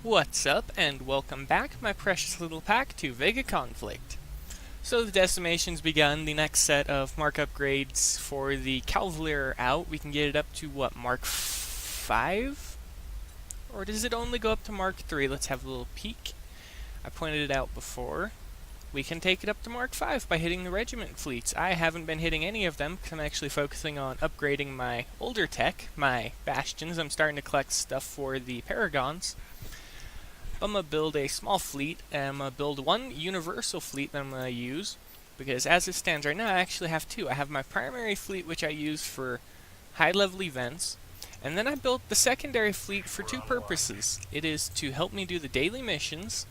What's up, and welcome back, my precious little pack, to VEGA Conflict. So the Decimation's begun. The next set of mark upgrades for the Cavalier are out. We can get it up to, what, Mark 5? Or does it only go up to Mark 3? Let's have a little peek. I pointed it out before. We can take it up to Mark 5 by hitting the regiment fleets. I haven't been hitting any of them because I'm actually focusing on upgrading my older tech, my Bastions. I'm starting to collect stuff for the Paragons. I'm going to build a small fleet, and I'm going to build one universal fleet that I'm going to use, because as it stands right now, I actually have two. I have my primary fleet, which I use for high-level events, and then I built the secondary fleet for two purposes. It is to help me do the daily missions.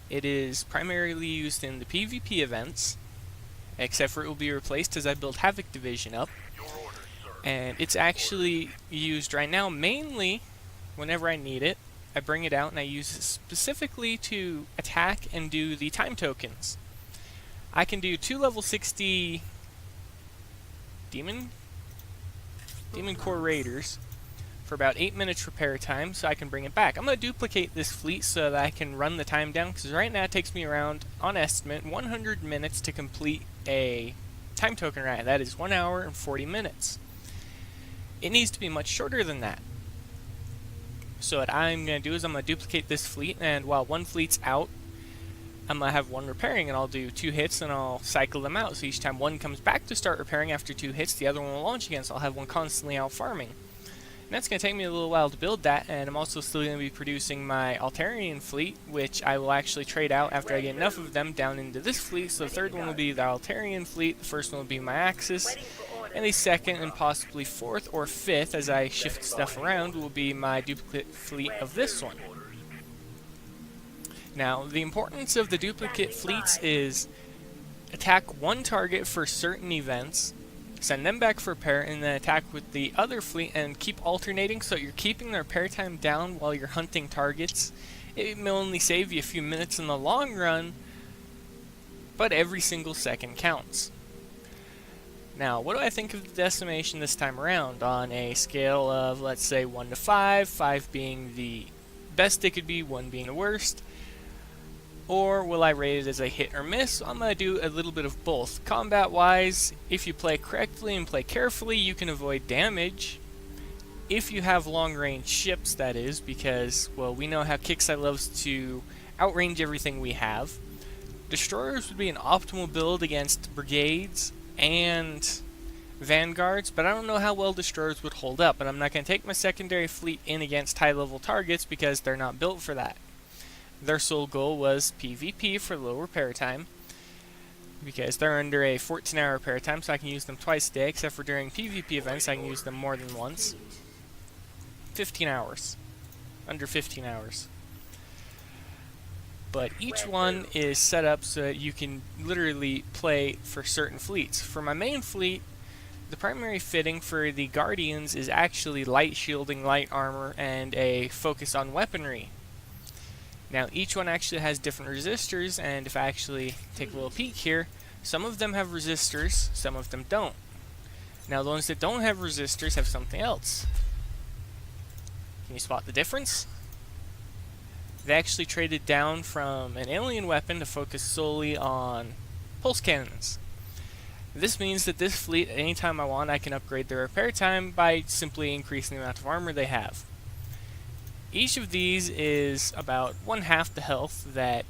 It is primarily used in the PvP events, except for it will be replaced as I build Havoc Division up, and it's actually used right now mainly whenever I need it. I bring it out and I use it specifically to attack and do the time tokens. I can do 2 level 60 Demon Core Raiders for about 8 minutes repair time, so I can bring it back. I'm going to duplicate this fleet so that I can run the time down, because right now it takes me around, on estimate, 100 minutes to complete a time token ride. That is 1 hour and 40 minutes. It needs to be much shorter than that. So what I'm going to do is I'm going to duplicate this fleet, and while one fleet's out, I'm going to have one repairing, and I'll do 2 hits and I'll cycle them out. So each time one comes back to start repairing after 2 hits, the other one will launch again, so I'll have one constantly out farming. And that's going to take me a little while to build that, and I'm also still going to be producing my Altarian fleet, which I will actually trade out after I get enough of them down into this fleet. So the third one will be the Altarian fleet, the first one will be my Axis, and the second and possibly fourth or fifth, as I shift stuff around, will be my duplicate fleet of this one. Now, the importance of the duplicate fleets is attack one target for certain events, send them back for repair, and then attack with the other fleet and keep alternating so you're keeping the repair time down while you're hunting targets. It may only save you a few minutes in the long run, but every single second counts. Now, what do I think of the Decimation this time around on a scale of, let's say, 1 to 5, 5 being the best it could be, 1 being the worst? Or will I rate it as a hit or miss? I'm going to do a little bit of both. Combat-wise, if you play correctly and play carefully, you can avoid damage. If you have long-range ships, that is, because, well, we know how Kixeye loves to outrange everything we have. Destroyers would be an optimal build against brigades and vanguards, but I don't know how well destroyers would hold up, and I'm not going to take my secondary fleet in against high-level targets because they're not built for that. Their sole goal was PvP for low repair time, because they're under a 14-hour repair time, so I can use them twice a day, except for during PvP events I can use them more than once. 15 hours. Under 15 hours. But each one is set up so that you can literally play for certain fleets. For my main fleet, the primary fitting for the Guardians is actually light shielding, light armor, and a focus on weaponry. Now, each one actually has different resistors, and if I actually take a little peek here, some of them have resistors, some of them don't. Now, the ones that don't have resistors have something else. Can you spot the difference? They actually traded down from an alien weapon to focus solely on pulse cannons. This means that this fleet, at any time I want, I can upgrade their repair time by simply increasing the amount of armor they have. Each of these is about 1/2 the health that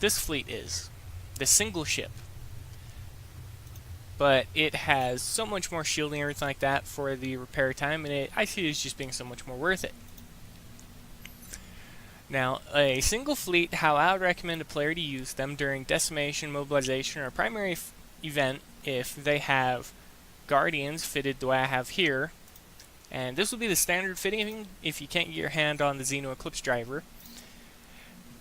this fleet is, this single ship. But it has so much more shielding and everything like that for the repair time, and I see it as just being so much more worth it. Now, a single fleet, how I would recommend a player to use them during Decimation, Mobilization, or a primary event, if they have Guardians fitted the way I have here, and this will be the standard fitting if you can't get your hand on the Xeno Eclipse driver,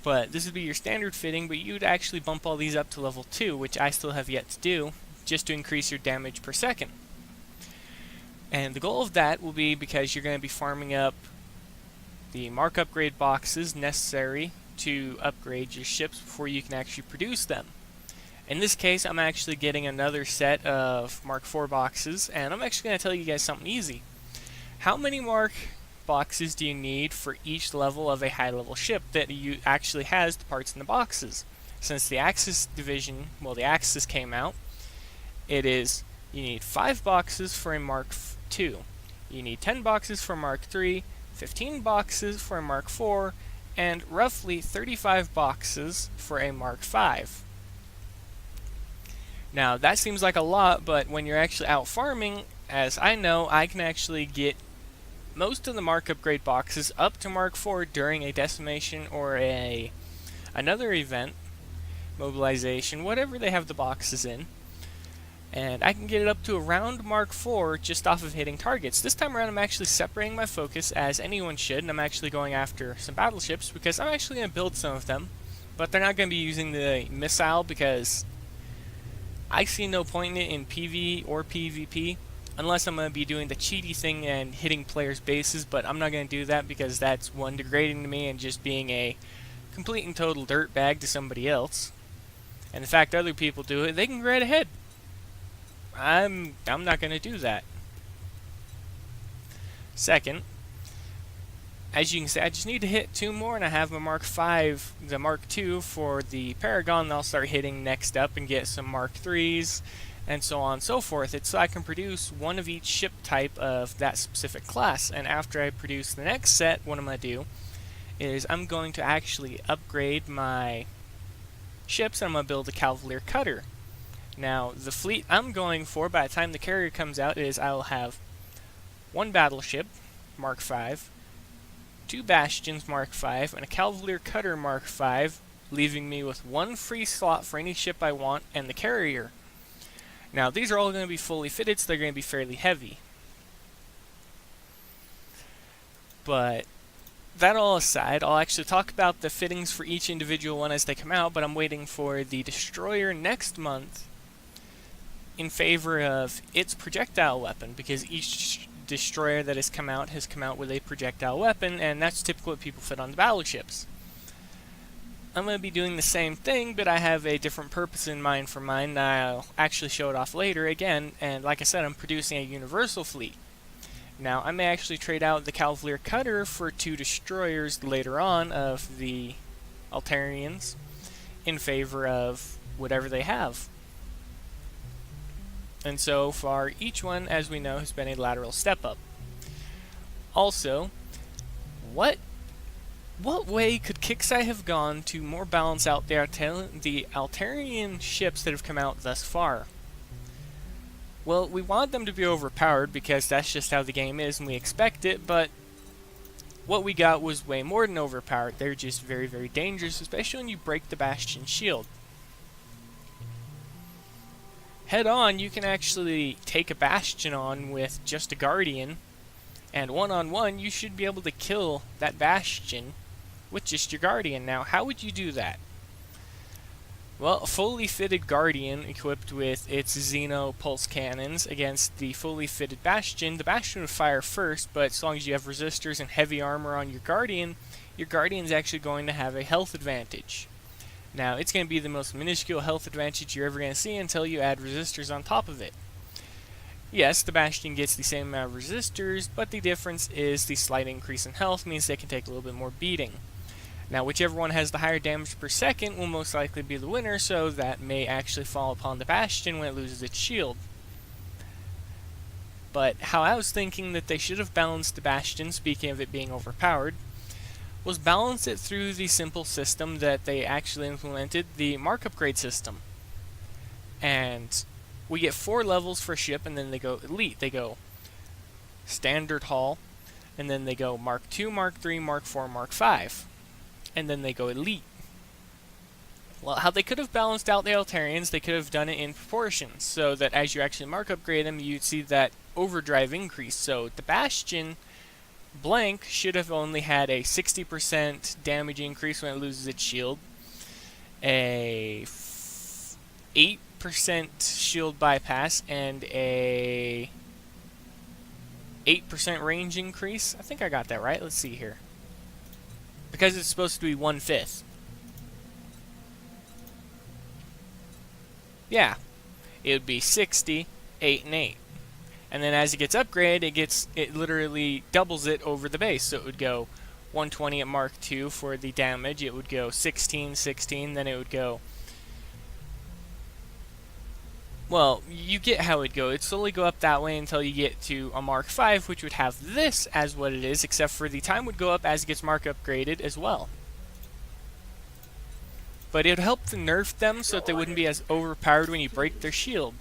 but this would be your standard fitting, but you would actually bump all these up to level 2, which I still have yet to do, just to increase your damage per second. And the goal of that will be because you're going to be farming up the mark upgrade boxes necessary to upgrade your ships before you can actually produce them. In this case, I'm actually getting another set of Mark IV boxes, and I'm actually going to tell you guys something easy. How many Mark boxes do you need for each level of a high-level ship that you actually has the parts in the boxes? Since the Axis division, well, the Axis came out, it is you need 5 boxes for a Mark II, you need 10 boxes for Mark III, 15 boxes for a Mark IV, and roughly 35 boxes for a Mark V. Now, that seems like a lot, but when you're actually out farming, as I know, I can actually get most of the Mark upgrade boxes up to Mark IV during a Decimation or another event, mobilization, whatever they have the boxes in. And I can get it up to around Mark IV just off of hitting targets. This time around I'm actually separating my focus, as anyone should, and I'm actually going after some battleships because I'm actually going to build some of them. But they're not going to be using the missile because I see no point in it in PvE or PvP unless I'm going to be doing the cheaty thing and hitting players' bases, but I'm not going to do that because that's, one, degrading to me and just being a complete and total dirtbag to somebody else. And the fact other people do it, they can go right ahead. I'm not going to do that. Second, as you can see, I just need to hit 2 more and I have my Mark V, the Mark II for the Paragon, and I'll start hitting next up and get some Mark IIIs and so on and so forth. It's so I can produce one of each ship type of that specific class, and after I produce the next set, what I'm going to do is I'm going to actually upgrade my ships and I'm going to build a Cavalier Cutter. Now, the fleet I'm going for by the time the carrier comes out is I'll have 1 battleship, Mark V, 2 bastions, Mark V, and a Cavalier Cutter, Mark V, leaving me with 1 free slot for any ship I want and the carrier. Now, these are all going to be fully fitted, so they're going to be fairly heavy. But that all aside, I'll actually talk about the fittings for each individual one as they come out, but I'm waiting for the destroyer next month in favor of its projectile weapon, because each destroyer that has come out with a projectile weapon, and that's typically what people fit on the battleships. I'm going to be doing the same thing, but I have a different purpose in mind for mine, and I'll actually show it off later again, and like I said, I'm producing a universal fleet. Now, I may actually trade out the Cavalier Cutter for 2 destroyers later on of the Altarians in favor of whatever they have. And so far, each one, as we know, has been a lateral step up. Also, what way could Kixeye have gone to more balance out the Altarian ships that have come out thus far? Well, we wanted them to be overpowered because that's just how the game is and we expect it, but what we got was way more than overpowered. They're just very, very dangerous, especially when you break the Bastion shield. Head on, you can actually take a Bastion on with just a Guardian, and one-on-one, you should be able to kill that Bastion with just your Guardian. Now, how would you do that? Well, a fully fitted Guardian equipped with its Xeno pulse cannons against the fully fitted Bastion. The Bastion would fire first, but as long as you have resistors and heavy armor on your Guardian's actually going to have a health advantage. Now, it's going to be the most minuscule health advantage you're ever going to see until you add resistors on top of it. Yes, the Bastion gets the same amount of resistors, but the difference is the slight increase in health means they can take a little bit more beating. Now, whichever one has the higher damage per second will most likely be the winner, so that may actually fall upon the Bastion when it loses its shield. But how I was thinking that they should have balanced the Bastion, speaking of it being overpowered, was balance it through the simple system that they actually implemented, the mark upgrade system. And we get 4 levels for a ship, and then they go Elite. They go Standard Hull, and then they go Mark II, Mark III, Mark IV, Mark V. And then they go Elite. Well, how they could have balanced out the Altarians, they could have done it in proportions, so that as you actually mark upgrade them, you'd see that overdrive increase. So the Bastion blank should have only had a 60% damage increase when it loses its shield, a 8% shield bypass, and a 8% range increase. I think I got that right. Let's see here. Because it's supposed to be 1/5. Yeah. It would be 60, 8, and 8. And then as it gets upgraded, it literally doubles it over the base. So it would go 120 at Mark II for the damage. It would go 16, 16, then it would go... Well, you get how it'd go. It'd slowly go up that way until you get to a Mark V, which would have this as what it is, except for the time would go up as it gets Mark upgraded as well. But it would help to nerf them so that they wouldn't be as overpowered when you break their shield.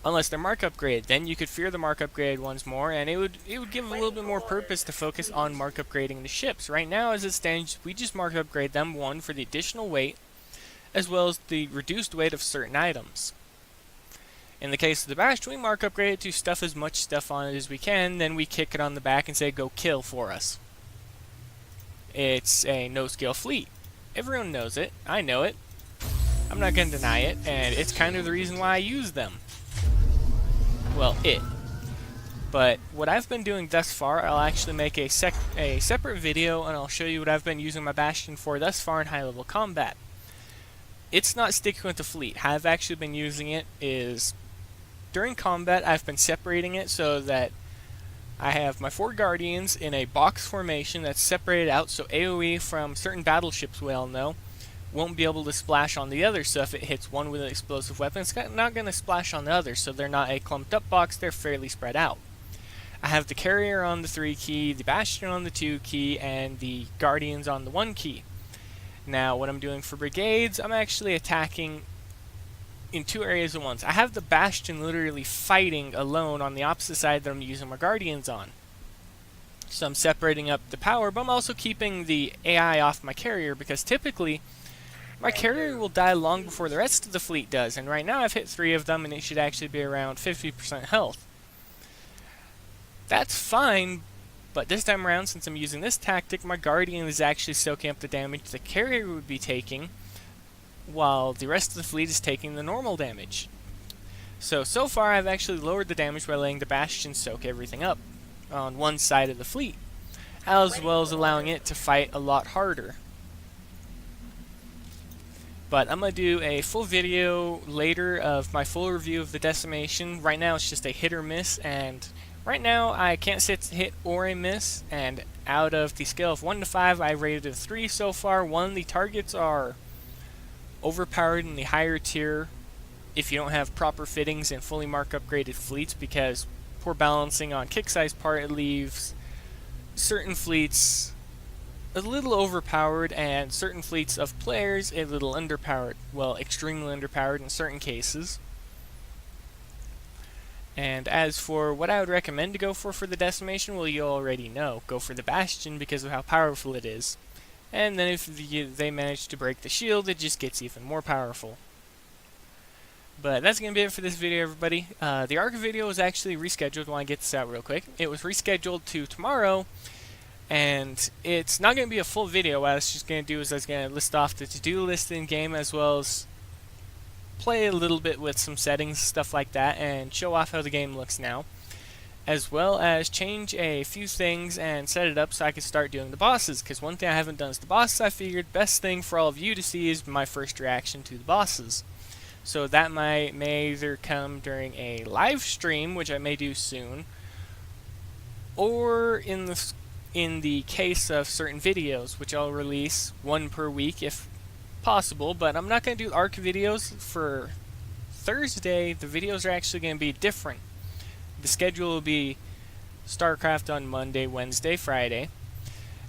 Unless they're Mark upgraded, then you could fear the Mark upgraded ones more, and it would give a little bit more purpose to focus on Mark upgrading the ships. Right now, as it stands, we just Mark upgrade them, one, for the additional weight, as well as the reduced weight of certain items. In the case of the Bastion, we Mark upgrade it to stuff as much stuff on it as we can, then we kick it on the back and say, go kill for us. It's a no-scale fleet. Everyone knows it. I know it. I'm not going to deny it, and it's kind of the reason why I use them. Well, But what I've been doing thus far, I'll actually make a separate video, and I'll show you what I've been using my Bastion for thus far in high-level combat. It's not sticking with the fleet. How I've actually been using it is... During combat, I've been separating it so that I have my 4 Guardians in a box formation that's separated out, so AoE from certain battleships we all know won't be able to splash on the other, so if it hits one with an explosive weapon, it's not going to splash on the other, so they're not a clumped up box, they're fairly spread out. I have the Carrier on the 3 key, the Bastion on the 2 key, and the Guardians on the 1 key. Now, what I'm doing for brigades, I'm actually attacking in 2 areas at once. I have the Bastion literally fighting alone on the opposite side that I'm using my Guardians on. So I'm separating up the power, but I'm also keeping the AI off my Carrier, because typically my Carrier will die long before the rest of the fleet does, and right now I've hit 3 of them and it should actually be around 50% health. That's fine, but this time around, since I'm using this tactic, my Guardian is actually soaking up the damage the Carrier would be taking, while the rest of the fleet is taking the normal damage. So far I've actually lowered the damage by letting the Bastion soak everything up on one side of the fleet, as well as allowing it to fight a lot harder. But I'm going to do a full video later of my full review of the Decimation. Right now it's just a hit or miss, and right now I can't say it's a hit or a miss, and out of the scale of 1 to 5 I rated it a 3 so far. 1, the targets are overpowered in the higher tier if you don't have proper fittings and fully Mark upgraded fleets, because poor balancing on kick size part, it leaves certain fleets a little overpowered and certain fleets of players a little underpowered. Well, extremely underpowered in certain cases. And as for what I would recommend to go for the Decimation, well, you already know. Go for the Bastion because of how powerful it is. And then if they manage to break the shield, it just gets even more powerful. But that's going to be it for this video, everybody. The ARC video was actually rescheduled. I want to get this out real quick. It was rescheduled to tomorrow, and it's not going to be a full video. What I was just going to do is I was going to list off the to-do list in-game, as well as play a little bit with some settings, stuff like that, and show off how the game looks now, as well as change a few things and set it up so I can start doing the bosses, because one thing I haven't done is the bosses. I figured best thing for all of you to see is my first reaction to the bosses. So that may either come during a live stream, which I may do soon, or in the case of certain videos, which I'll release 1 per week if possible. But I'm not going to do ARC videos for Thursday. The videos are actually going to be different. The schedule will be StarCraft on Monday, Wednesday, Friday,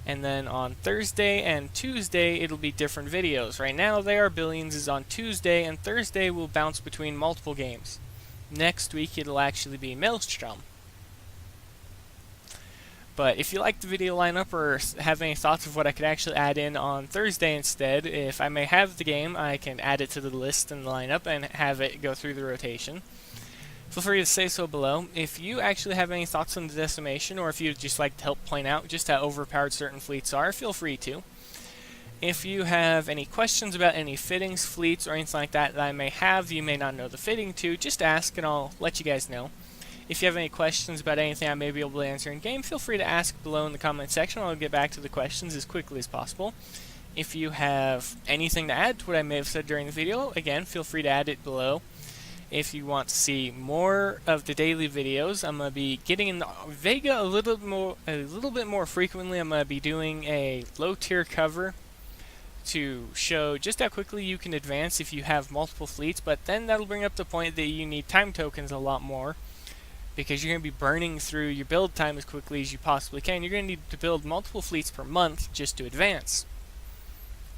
and then on Thursday and Tuesday it'll be different videos. Right now they are Billions is on Tuesday, and Thursday will bounce between multiple games. Next week it'll actually be Maelstrom. But if you like the video lineup or have any thoughts of what I could actually add in on Thursday instead, if I may have the game, I can add it to the list and the lineup and have it go through the rotation. Feel free to say so below. If you actually have any thoughts on the Decimation, or if you'd just like to help point out just how overpowered certain fleets are, feel free to. If you have any questions about any fittings, fleets, or anything like that that I may have you may not know the fitting to, just ask and I'll let you guys know. If you have any questions about anything I may be able to answer in-game, feel free to ask below in the comment section. I'll get back to the questions as quickly as possible. If you have anything to add to what I may have said during the video, again, feel free to add it below. If you want to see more of the daily videos, I'm going to be getting in the VEGA a little bit more frequently. I'm going to be doing a low tier cover to show just how quickly you can advance if you have multiple fleets, but then that'll bring up the point that you need time tokens a lot more, because you're going to be burning through your build time as quickly as you possibly can. You're going to need to build multiple fleets per month just to advance.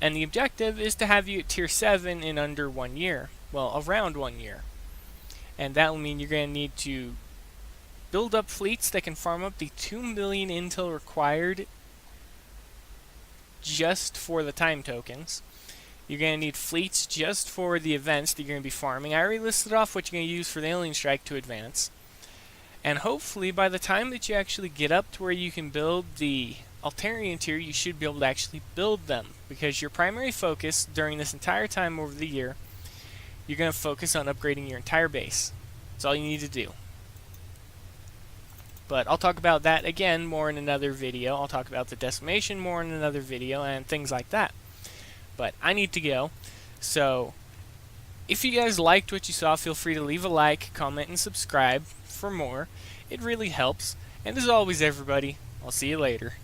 And the objective is to have you at tier 7 in under 1 year. Well, around 1 year. And that will mean you're going to need to build up fleets that can farm up the 2 million intel required just for the time tokens. You're going to need fleets just for the events that you're going to be farming. I already listed off what you're going to use for the alien strike to advance. And hopefully by the time that you actually get up to where you can build the Altarian tier, you should be able to actually build them, because your primary focus during this entire time over the year, you're going to focus on upgrading your entire base. That's all you need to do. But I'll talk about that again more in another video. I'll talk about the Decimation more in another video and things like that. But I need to go. So if you guys liked what you saw, feel free to leave a like, comment, and subscribe for more. It really helps. And as always, everybody, I'll see you later.